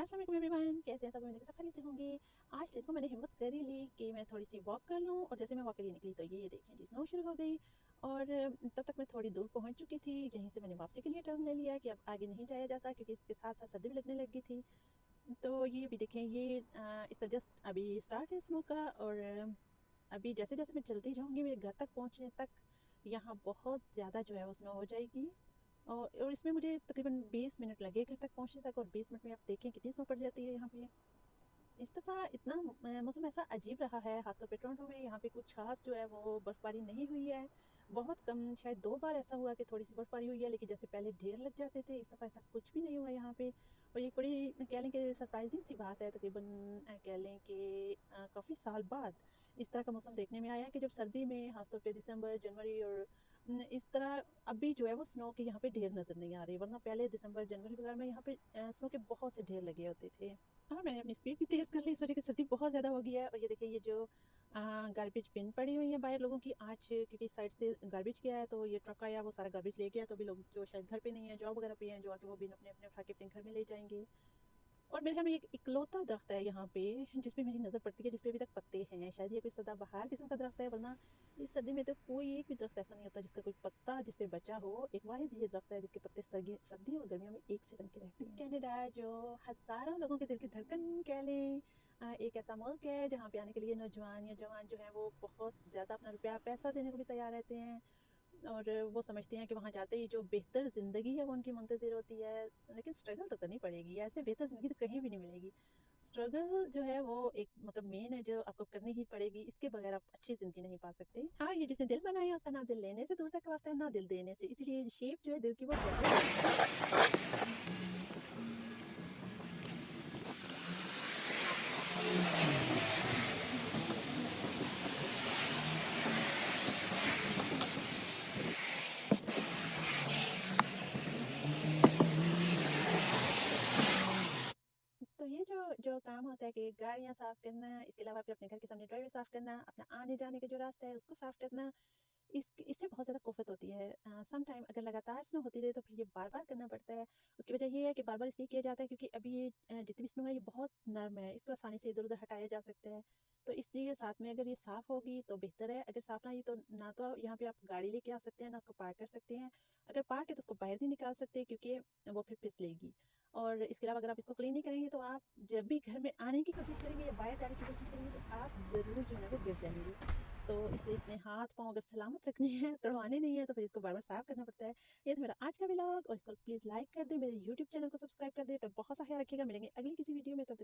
अस्सलाम वालेकुम एवरीवन, कैसे हैं सब? उम्मीद है कि सब खैरियत से होंगे। आज देखो मैंने हिम्मत कर ही ली कि मैं थोड़ी सी वॉक कर लूँ, और जैसे मैं वॉक के लिए निकली तो ये देखें जी स्नो शुरू हो गई। और तब तक मैं थोड़ी दूर पहुंच चुकी थी। यहीं से मैंने वापसी के लिए टर्न ले लिया कि अब आगे नहीं जाया जाता, क्योंकि इसके साथ साथ सर्दी भी लगने लगी थी। तो ये भी देखें, ये इसका जस्ट अभी स्टार्ट है स्नो का। और अभी जैसे जैसे मैं चलती जाऊँगी मेरे घर तक पहुँचने तक यहाँ बहुत ज़्यादा जो है वो स्नो हो जाएगी। और इसमें मुझे तकरीबन 20 मिनट लगे घर तक पहुँचने तक, और 20 मिनट में आप देखें कितनी स्नो पड़ जाती है यहाँ पे। इस दफ़ा इतना मौसम ऐसा अजीब रहा है, खासतौर पे टोरंटो में। यहाँ पे कुछ खास जो है वो बर्फ़बारी नहीं हुई है। बहुत कम, शायद 2 बार ऐसा हुआ कि थोड़ी सी बर्फ़बारी हुई है, लेकिन जैसे पहले ढेर लग जाते थे, इस दफ़ा ऐसा कुछ भी नहीं हुआ यहाँ पे। और ये बड़ी कह लें कि सरप्राइजिंग सी बात है। तकरीबन कह लें कि काफ़ी साल बाद इस तरह का मौसम देखने में आया है कि जब सर्दी में खासतौर पे दिसंबर जनवरी और इस तरह अभी जो है वो स्नो के यहाँ पे ढेर नज़र नहीं आ रहे, वरना पहले दिसंबर जनवरी वगैरह में यहाँ पे स्नो के बहुत से ढेर लगे होते थे। हाँ, मैंने अपनी स्पीड भी तेज़ कर ली इस वजह कि सर्दी बहुत ज़्यादा हो गई है। और ये देखिए, ये जो गार्बेज बिन पड़ी हुई है बाहर लोगों की, आज क्योंकि इस साइड से गार्बेज गया है तो ये ट्रक आया, वो सारा गार्बेज ले गया। तो अभी लोग जो शायद घर पे नहीं है, जॉब वगैरह पे हैं, जो आके वो बिन अपने अपने उठा के अपने घर में ले जाएंगे। और मेरे ख्याल में एक इकलौता दरख्त है यहाँ पे जिस पे मेरी नज़र पड़ती है, जिस पे अभी तक पत्ते हैं। शायद ये कोई सदाबहार किस्म का दरख्त है, वरना इस सर्दी में तो कोई एक भी दरख्त ऐसा नहीं होता जिसका कोई पत्ता जिस पे बचा हो। एक वाहिद ये दरख्त है जिसके पत्ते सर्दी और गर्मियों में एक से रंग के रहते हैं। कनाडा, जो हज़ारों लोगों के दिल की धड़कन कह लें, एक ऐसा मुल्क है जहाँ पे आने के लिए नौजवान या जवान जो है वो बहुत ज़्यादा अपना रुपया पैसा देने को भी तैयार रहते हैं। और वो समझते हैं कि वहाँ जाते ही जो बेहतर ज़िंदगी है वो उनकी मुंतज़िर होती है। लेकिन स्ट्रगल तो करनी पड़ेगी, ऐसे बेहतर ज़िंदगी तो कहीं भी नहीं मिलेगी। स्ट्रगल जो है वो एक मतलब मेन है, जो आपको करनी ही पड़ेगी। इसके बगैर आप अच्छी ज़िंदगी नहीं पा सकते। हाँ, ये जिसने दिल बनाया उसका ना दिल लेने से दूर तक का वास्ता है, ना दिल देने से। इसीलिए शेप जो है दिल की वो तो ये जो जो काम होता है कि गाड़ियाँ साफ़ करना, इसके अलावा फिर अपने घर के सामने ड्राइववे साफ़ करना, अपना आने-जाने का जो रास्ता है उसको साफ़ करना, इससे बहुत ज़्यादा कुफ़्फ़त होती है। सम टाइम अगर लगातार स्नो होती रहे तो फिर ये बार-बार करना पड़ता है। उसकी वजह ये है कि बार-बार इसलिए किया जाता है क्योंकि अभी ये जितनी भी स्नो है ये बहुत नर्म है, इसको आसानी से इधर-उधर हटाया जा सकता है। तो इसलिए साथ में अगर ये साफ़ होगी तो बेहतर है। अगर साफ़ ना हुई तो ना तो यहाँ पे आप गाड़ी लेके आ सकते हैं, ना उसको पार्क कर सकते हैं। अगर पार्क है तो उसको बाहर नहीं निकाल सकते, क्योंकि वो फिर फिसलेगी। और इसके अलावा अगर आप इसको क्लीन नहीं करेंगे तो आप जब भी घर में आने की कोशिश करेंगे या बाहर जाने की कोशिश करेंगे तो आप ज़रूर जो है वो गिर जाएँगे। तो इसलिए अपने हाथ-पाँव अगर सलामत रखने हैं, तुड़वाने नहीं है, तो फिर इसको बार-बार साफ़ करना पड़ता है। ये था मेरा आज का व्लॉग, और इसको प्लीज़ लाइक कर दें, मेरे यूट्यूब चैनल को सब्सक्राइब कर दें। तो बहुत सा ख़्याल रखिएगा, मिलेंगे अगली किसी वीडियो में। तब